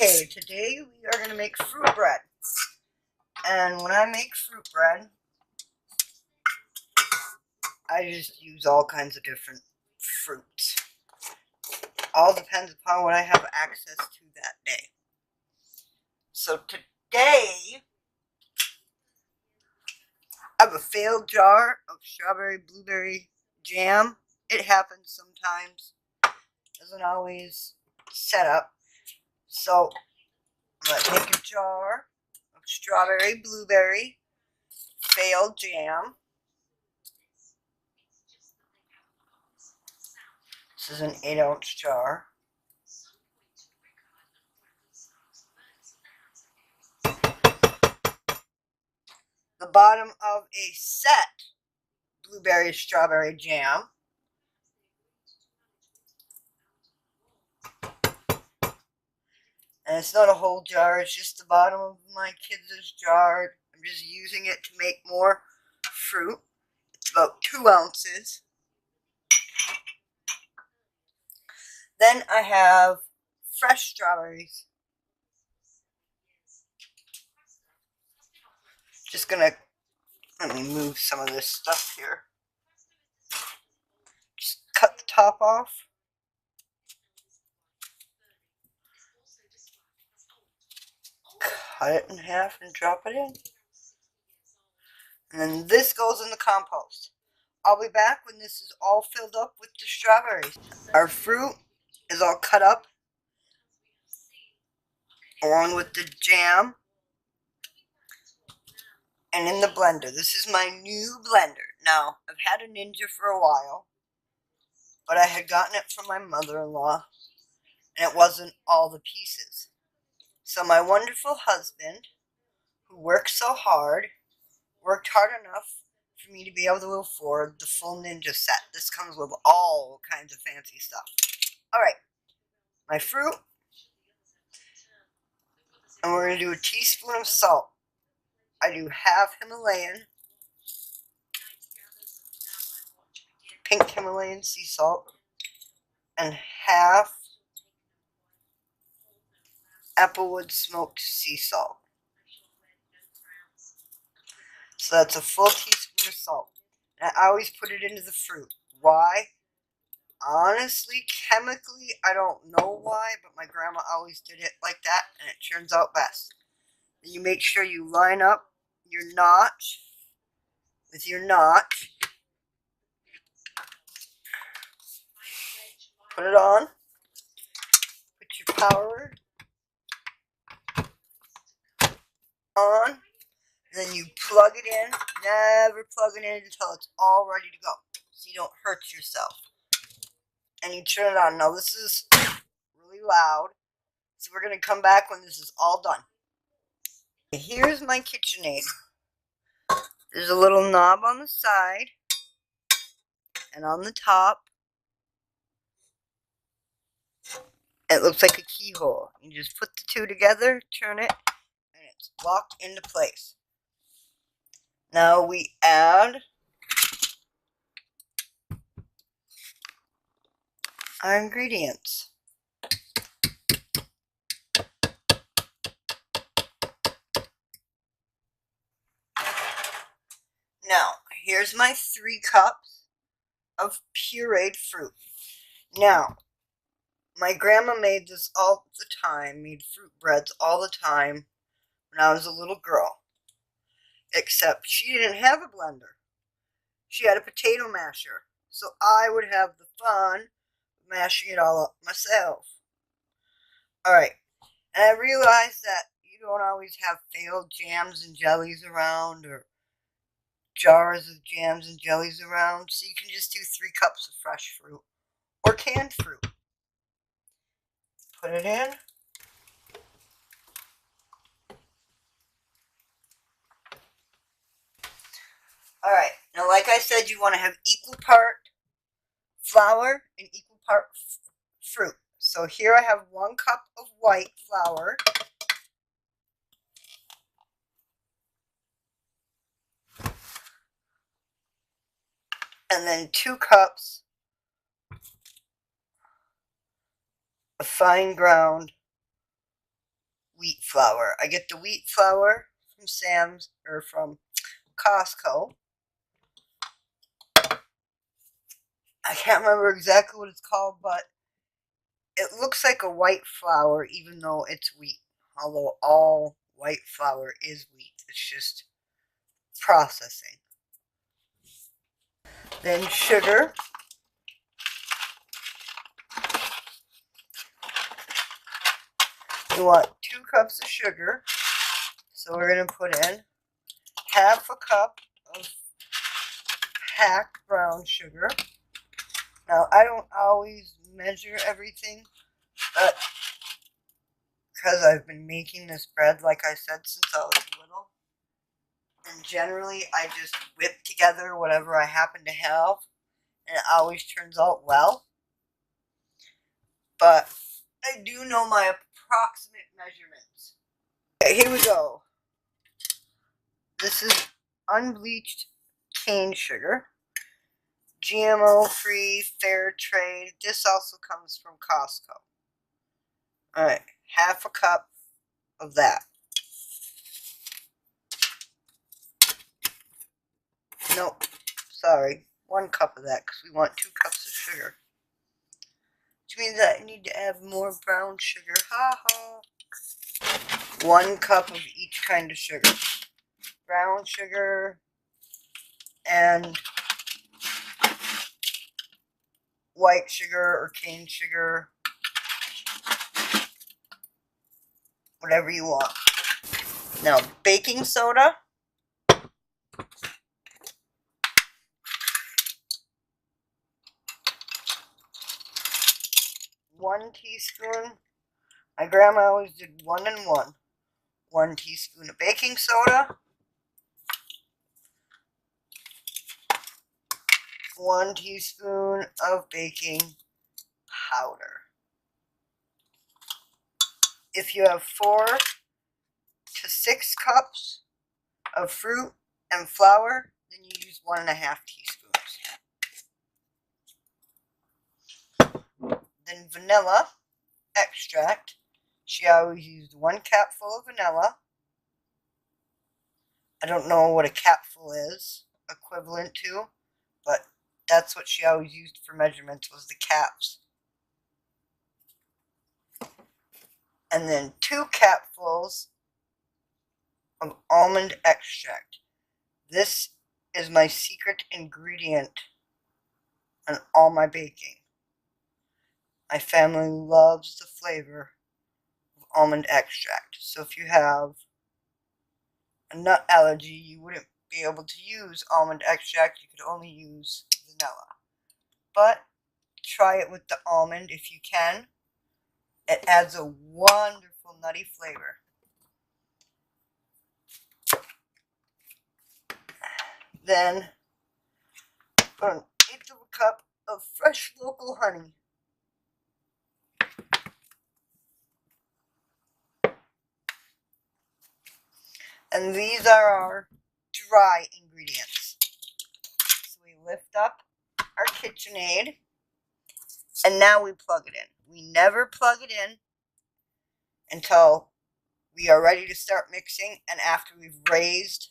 Okay, today we are going to make fruit bread. And when I make fruit bread, I just use all kinds of different fruits. All depends upon what I have access to that day. So today, I have a failed jar of strawberry blueberry jam. It happens sometimes. Doesn't always set up. So I'm going to take a jar of strawberry blueberry failed jam. This is an 8-ounce jar. The bottom of a set blueberry strawberry jam. And it's not a whole jar, it's just the bottom of my kids' jar. I'm just using it to make more fruit. It's about 2 ounces. Then I have fresh strawberries. Just gonna, let me move some of this stuff here. Just cut the top off. Cut it in half and drop it in. And then this goes in the compost. I'll be back when this is all filled up with the strawberries. Our fruit is all cut up along with the jam and in the blender. This is my new blender. Now, I've had a Ninja for a while, but I had gotten it from my mother-in-law and it wasn't all the pieces. So my wonderful husband, who worked so hard, worked hard enough for me to be able to afford the full Ninja set. This comes with all kinds of fancy stuff. Alright, my fruit, and we're going to do a teaspoon of salt. I do half Himalayan, pink Himalayan sea salt, and half Applewood smoked sea salt. So that's a full teaspoon of salt. And I always put it into the fruit. Why? Honestly, chemically, I don't know why, but my grandma always did it like that, and it turns out best. Then you make sure you line up your notch with your notch. Put it on. Put your power on. And then you plug it in. Never plug it in until it's all ready to go, so you don't hurt yourself. And you turn it on. Now this is really loud, so we're going to come back when this is all done. Here's my KitchenAid. There's a little knob on the side and on the top. It looks like a keyhole. You just put the two together, turn it, and it's locked into place. Now we add our ingredients. Now, here's my 3 cups of pureed fruit. Now, my grandma made this all the time, made fruit breads all the time when I was a little girl. Except she didn't have a blender. She had a potato masher. So I would have the fun of mashing it all up myself. Alright, and I realized that you don't always have failed jams and jellies around, or jars of jams and jellies around, so you can just do 3 cups of fresh fruit or canned fruit. Put it in. Alright, now like I said, you want to have equal part flour and equal part fruit. So here I have 1 cup of white flour. And then 2 cups of fine ground wheat flour. I get the wheat flour from Sam's or from Costco. I can't remember exactly what it's called, but it looks like a white flour even though it's wheat. Although all white flour is wheat. It's just processing. Then sugar. You want 2 cups of sugar. So we're going to put in half a cup of packed brown sugar. Now, I don't always measure everything, but because I've been making this bread, like I said, since I was little, and generally I just whip together whatever I happen to have, and it always turns out well. But I do know my approximate measurements. Okay, here we go. This is unbleached cane sugar. GMO-free, fair trade. This also comes from Costco. Alright, half a cup of that. Nope, sorry. 1 cup of that because we want 2 cups of sugar. Which means that I need to add more brown sugar. Ha ha. 1 cup of each kind of sugar. Brown sugar and white sugar or cane sugar. Whatever you want. Now, baking soda. 1 teaspoon. My grandma always did 1 and 1. 1 teaspoon of baking soda. 1 teaspoon of baking powder. If you have 4 to 6 cups of fruit and flour, then you use 1.5 teaspoons. Then vanilla extract. She always used 1 capful of vanilla. I don't know what a capful is equivalent to, but that's what she always used for measurements, was the caps. And then 2 capfuls of almond extract. This is my secret ingredient in all my baking. My family loves the flavor of almond extract. So if you have a nut allergy, you wouldn't be able to use almond extract. You could only use vanilla. But try it with the almond if you can. It adds a wonderful nutty flavor. Then put an 1/8 of a cup of fresh local honey. And these are our dry ingredients. So we lift up our KitchenAid, and now we plug it in. We never plug it in until we are ready to start mixing and after we've raised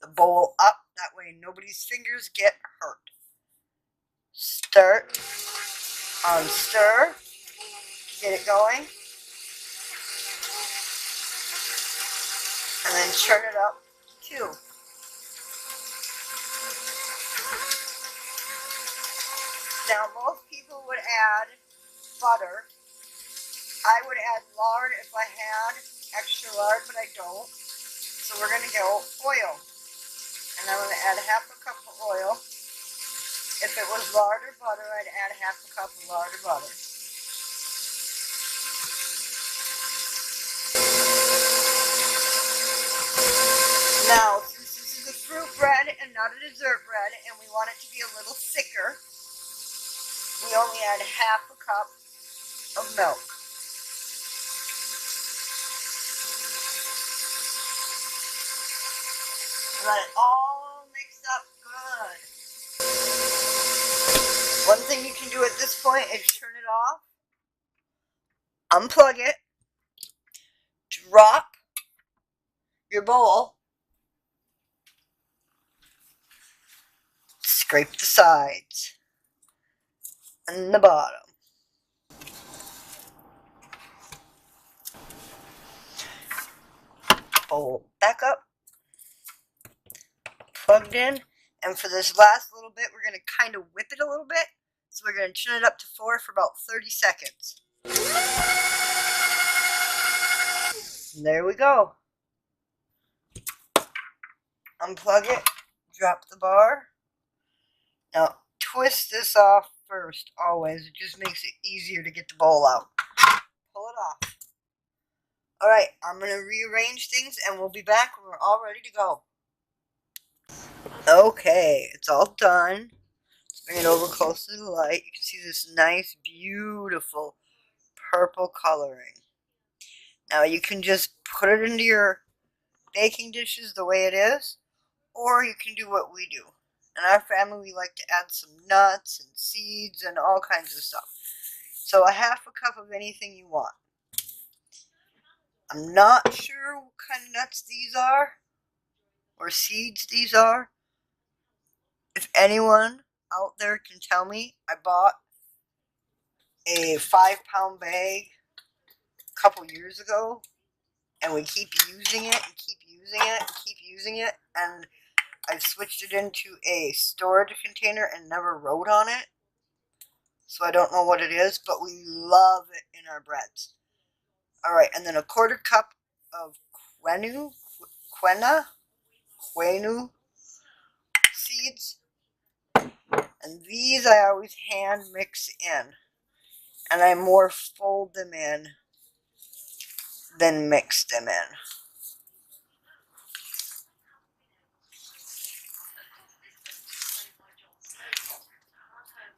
the bowl up. That way nobody's fingers get hurt. Start on stir. Get it going. And then turn it up to 2. Now, most people would add butter. I would add lard if I had extra lard, but I don't. So we're going to go oil. And I'm going to add 1/2 cup of oil. If it was lard or butter, I'd add 1/2 cup of lard or butter. Now, since this is a fruit bread and not a dessert bread, and we want it to be a little thicker, we only add 1/2 cup of milk. Let it all mix up good. One thing you can do at this point is turn it off, unplug it, drop your bowl, scrape the sides and the bottom. Bowl back up, plugged in, and for this last little bit, we're going to kind of whip it a little bit. So we're going to turn it up to 4 for about 30 seconds. And there we go. Unplug it, drop the bar. Now, twist this off first, always. It just makes it easier to get the bowl out. Pull it off. Alright, I'm going to rearrange things and we'll be back when we're all ready to go. Okay, it's all done. Let's bring it over close to the light. You can see this nice, beautiful purple coloring. Now you can just put it into your baking dishes the way it is, or you can do what we do. In our family, we like to add some nuts and seeds and all kinds of stuff. So a half a cup of anything you want. I'm not sure what kind of nuts these are, or seeds these are. If anyone out there can tell me, I bought a 5-pound bag a couple years ago, and we keep using it and keep using it and keep using it, and I've switched it into a storage container and never wrote on it, so I don't know what it is, but we love it in our breads. Alright, and then a 1/4 cup of quenu seeds, and these I always hand mix in, and I more fold them in than mix them in.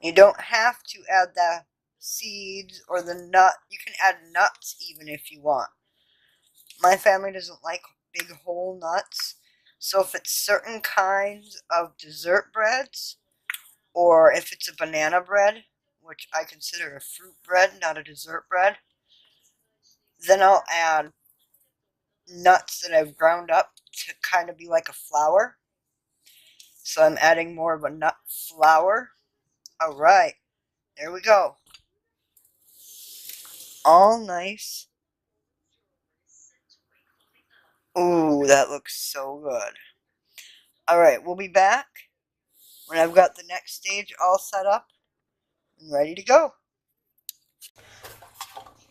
You don't have to add the seeds or the nut. You can add nuts even if you want. My family doesn't like big whole nuts, so if it's certain kinds of dessert breads, or if it's a banana bread, which I consider a fruit bread, not a dessert bread, then I'll add nuts that I've ground up to kind of be like a flour. So I'm adding more of a nut flour. Alright, there we go. All nice. Ooh, that looks so good. Alright, we'll be back when I've got the next stage all set up and ready to go.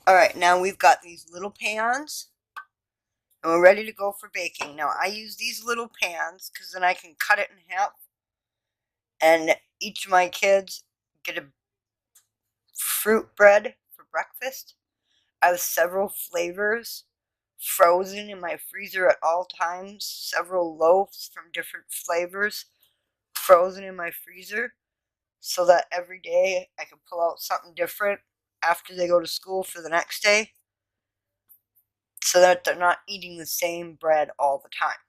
Alright, now we've got these little pans and we're ready to go for baking. Now I use these little pans because then I can cut it in half and each of my kids get a fruit bread for breakfast. I have several flavors frozen in my freezer at all times, several loaves from different flavors frozen in my freezer, so that every day I can pull out something different after they go to school for the next day, so that they're not eating the same bread all the time.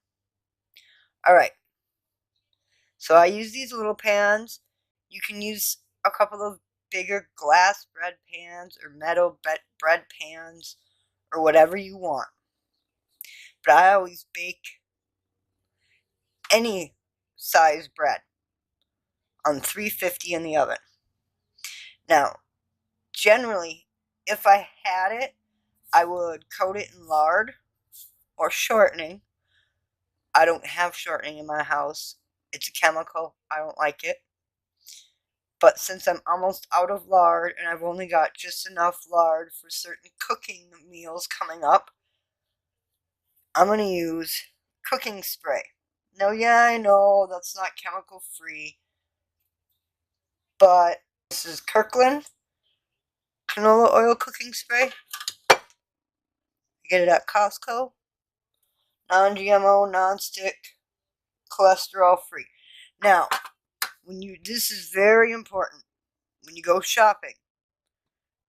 Alright, so I use these little pans. You can use a couple of bigger glass bread pans or metal bread pans or whatever you want. But I always bake any size bread on 350 in the oven. Now, generally, if I had it, I would coat it in lard or shortening. I don't have shortening in my house. It's a chemical. I don't like it. But since I'm almost out of lard and I've only got just enough lard for certain cooking meals coming up, I'm going to use cooking spray. Now, yeah, I know that's not chemical free, but this is Kirkland canola oil cooking spray. You get it at Costco. Non-GMO, non-stick, cholesterol free. Now, this is very important. When you go shopping,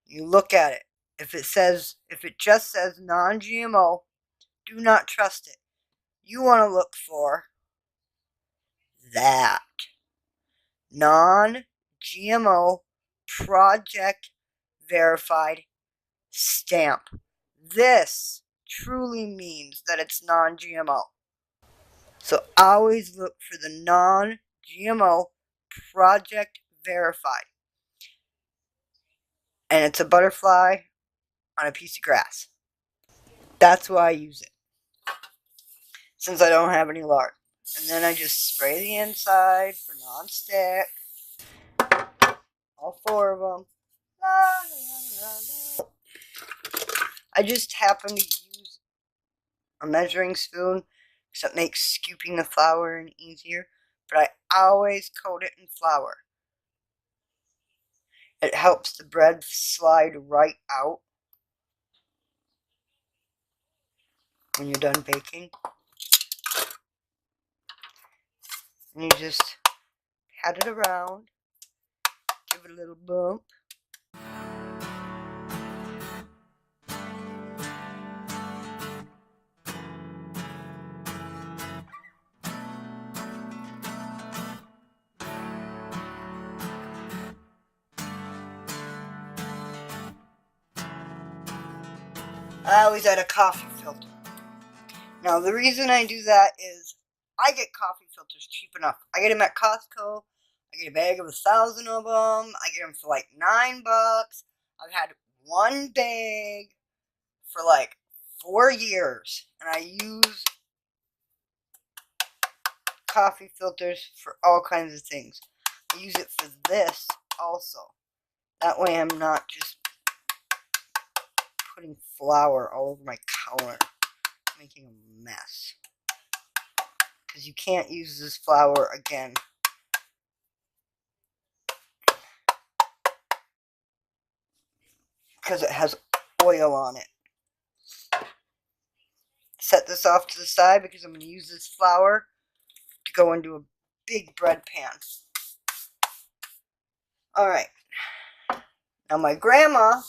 you look at it. If it just says non-GMO, do not trust it. You want to look for that non-GMO project verified stamp. This truly means that it's non-GMO. So always look for the non-GMO project verified. And it's a butterfly on a piece of grass. That's why I use it, since I don't have any lard. And then I just spray the inside for non-stick. All 4 of them. I just happen to use a measuring spoon because it makes scooping the flour in easier. But I always coat it in flour. It helps the bread slide right out when you're done baking. And you just pat it around, give it a little bump. I always add a coffee filter. Now, the reason I do that is I get coffee filters cheap enough. I get them at Costco. I get a bag of 1,000 of them. I get them for like $9. I've had one bag for like 4 years. And I use coffee filters for all kinds of things. I use it for this also. That way I'm not just putting flour all over my counter, making a mess. Because you can't use this flour again. Because it has oil on it. Set this off to the side because I'm going to use this flour to go into a big bread pan. Alright. Now my grandma,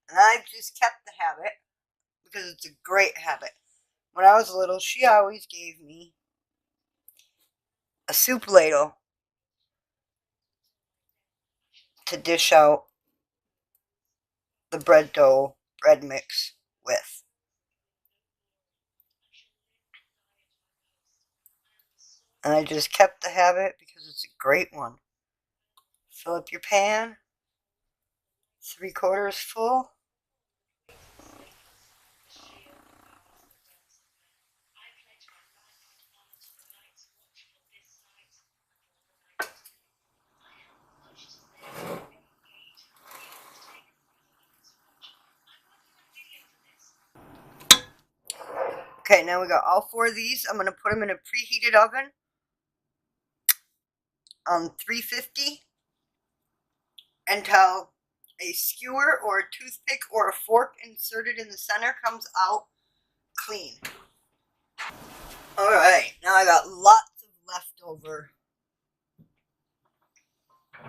and I've just kept the habit because it's a great habit. When I was little, she always gave me a soup ladle to dish out the bread dough, bread mix with. And I just kept the habit because it's a great one. Fill up your pan, 3/4 full. Okay, now we got all 4 of these. I'm going to put them in a preheated oven on 350 until a skewer or a toothpick or a fork inserted in the center comes out clean. Alright, now I got lots of leftover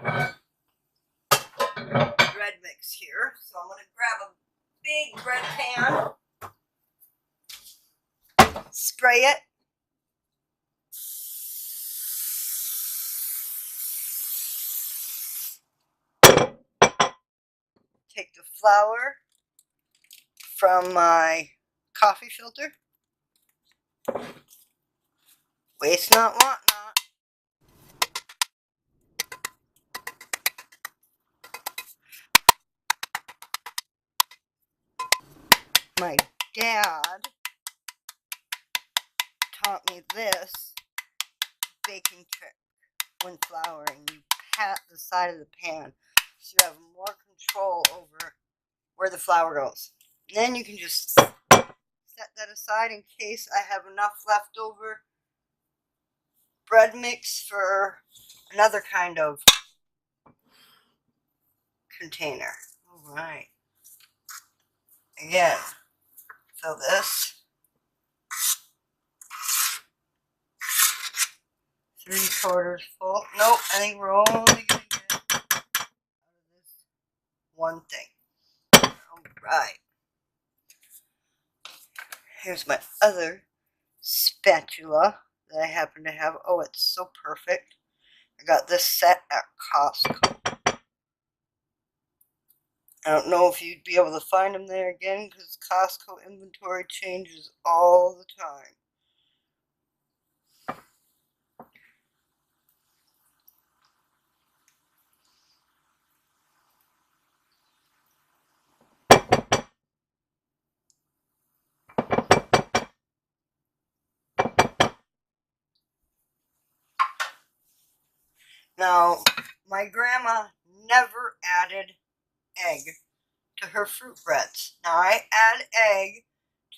bread mix here. So I'm going to grab a big bread pan, spray it, take the flour from my coffee filter, waste not, want not. My dad taught me this baking trick when flouring. You pat the side of the pan so you have more control over where the flour goes. And then you can just set that aside in case I have enough leftover bread mix for another kind of container. Alright. Again, fill this 3/4 full. Nope, I think we're only going to get out of this one thing. Alright. Here's my other spatula that I happen to have. Oh, it's so perfect. I got this set at Costco. I don't know if you'd be able to find them there again because Costco inventory changes all the time. Now, my grandma never added egg to her fruit breads. Now, I add egg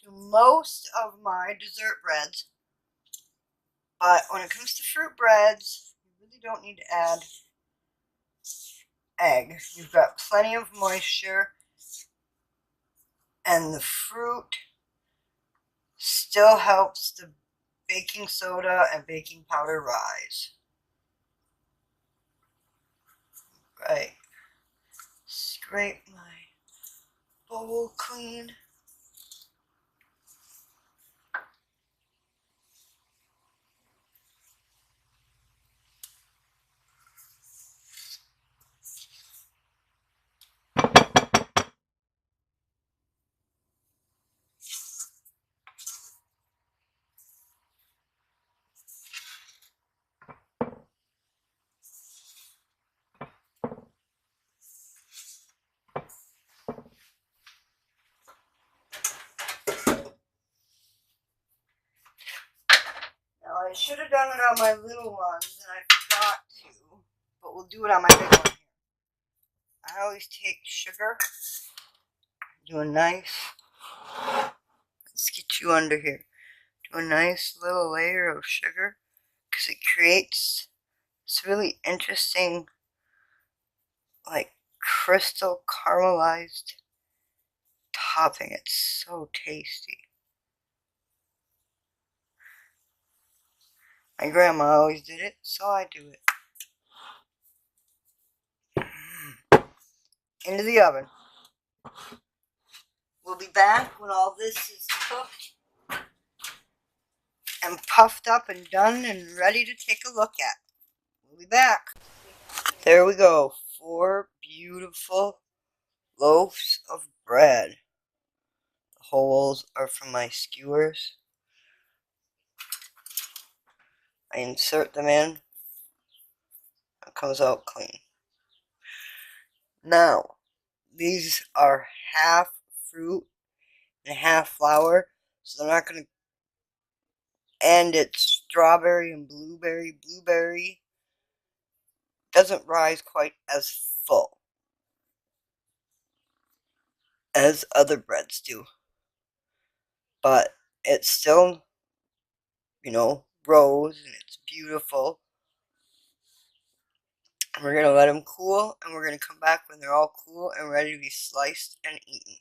to most of my dessert breads, but when it comes to fruit breads, you really don't need to add egg. You've got plenty of moisture, and the fruit still helps the baking soda and baking powder rise. Right. Scrape my bowl clean. Now, I should have done it on my little ones, and I forgot to, but we'll do it on my big one here. I always take sugar, do a nice, let's get you under here, do a nice little layer of sugar, because it creates this really interesting, like, crystal caramelized topping. It's so tasty. My grandma always did it, so I do it. Into the oven. We'll be back when all this is cooked and puffed up and done and ready to take a look at. We'll be back. There we go. 4 beautiful loaves of bread. The holes are from my skewers. I insert them in. It comes out clean. Now, these are half fruit and half flour, so they're not going to, and it's strawberry and blueberry. Blueberry doesn't rise quite as full as other breads do, but it's still, rose and it's beautiful. We're going to let them cool, and we're going to come back when they're all cool and ready to be sliced and eaten.